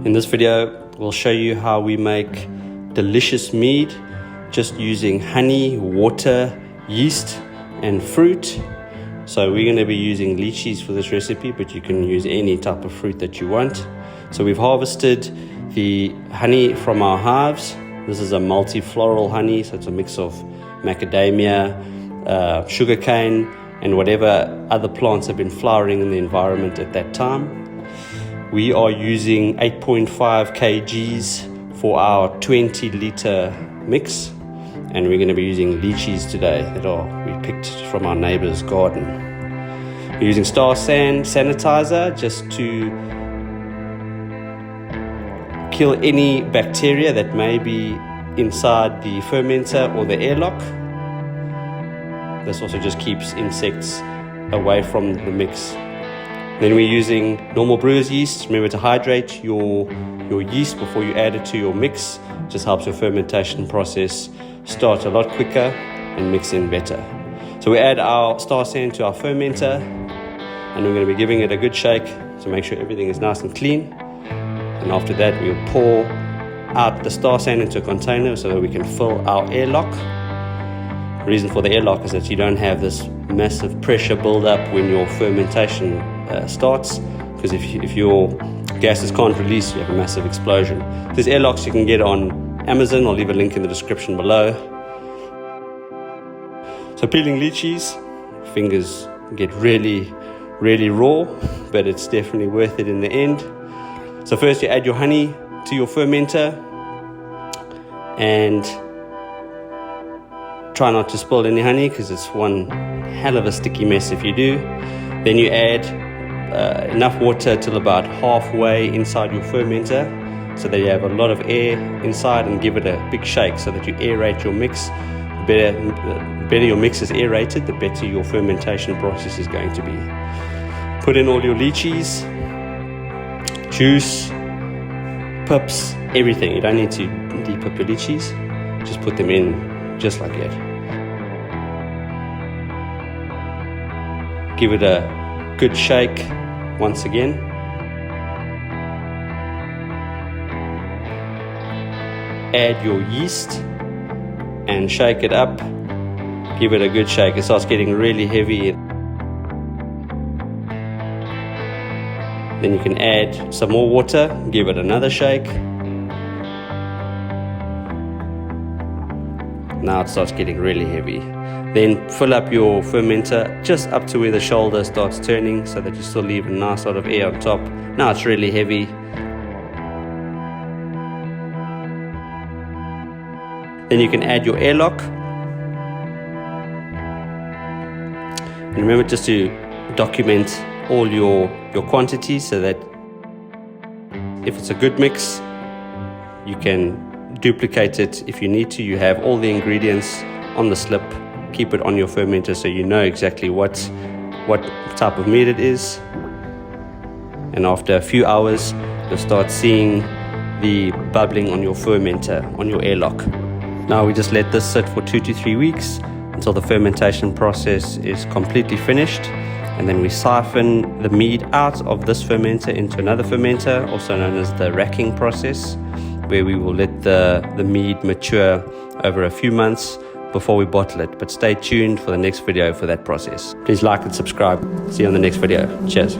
In this video, we'll show you how we make delicious mead just using honey, water, yeast, and fruit. So we're going to be using lychis for this recipe, but you can use any type of fruit that you want. So we've harvested the honey from our hives. This is a multi-floral honey, so it's a mix of macadamia, sugarcane, and whatever other plants have been flowering in the environment at that time. We are using 8.5 kgs for our 20-liter mix, and we're going to be using lychis today that we picked from our neighbor's garden. We're using star sanitizer just to kill any bacteria that may be inside the fermenter or the airlock. This also just keeps insects away from the mix. Then we're using normal brewer's yeast. Remember to hydrate your yeast before you add it to your mix. Just helps your fermentation process start a lot quicker and mix in better. So we add our star san to our fermenter, and we're going to be giving it a good shake to make sure everything is nice and clean. And after that, we'll pour out the star san into a container so that we can fill our airlock. The reason for the airlock is that you don't have this massive pressure build-up when your fermentation starts, because if your gases can't release, you have a massive explosion. There's airlocks you can get on Amazon. I'll leave a link in the description below. So peeling lychees, fingers get really raw, but it's definitely worth it in the end. So first you add your honey to your fermenter and try not to spill any honey, because it's one hell of a sticky mess if you do. Then you add enough water till about halfway inside your fermenter so that you have a lot of air inside, and give it a big shake so that you aerate your mix. The better your mix is aerated, the better your fermentation process is going to be. Put in all your lychees, juice, pips, everything. You don't need to de-pip your lychees, just put them in just like that. Give it a good shake once again. Add your yeast and shake it up. Give it a good shake. It starts getting really heavy. Then you can add some more water, give it another shake. Now it starts getting really heavy. Then fill up your fermenter just up to where the shoulder starts turning, so that you still leave a nice lot of air on top. Now it's really heavy. Then you can add your airlock. And remember just to document all your quantities, so that if it's a good mix, you can duplicate it if you need to. You have all the ingredients on the slip. Keep it on your fermenter so you know exactly what type of mead it is. And after a few hours, you'll start seeing the bubbling on your fermenter, on your airlock. Now we just let this sit for 2 to 3 weeks until the fermentation process is completely finished. And then we siphon the mead out of this fermenter into another fermenter, also known as the racking process, where we will let the mead mature over a few months before we bottle it. But stay tuned for the next video for that process. Please like and subscribe. See you on the next video. Cheers.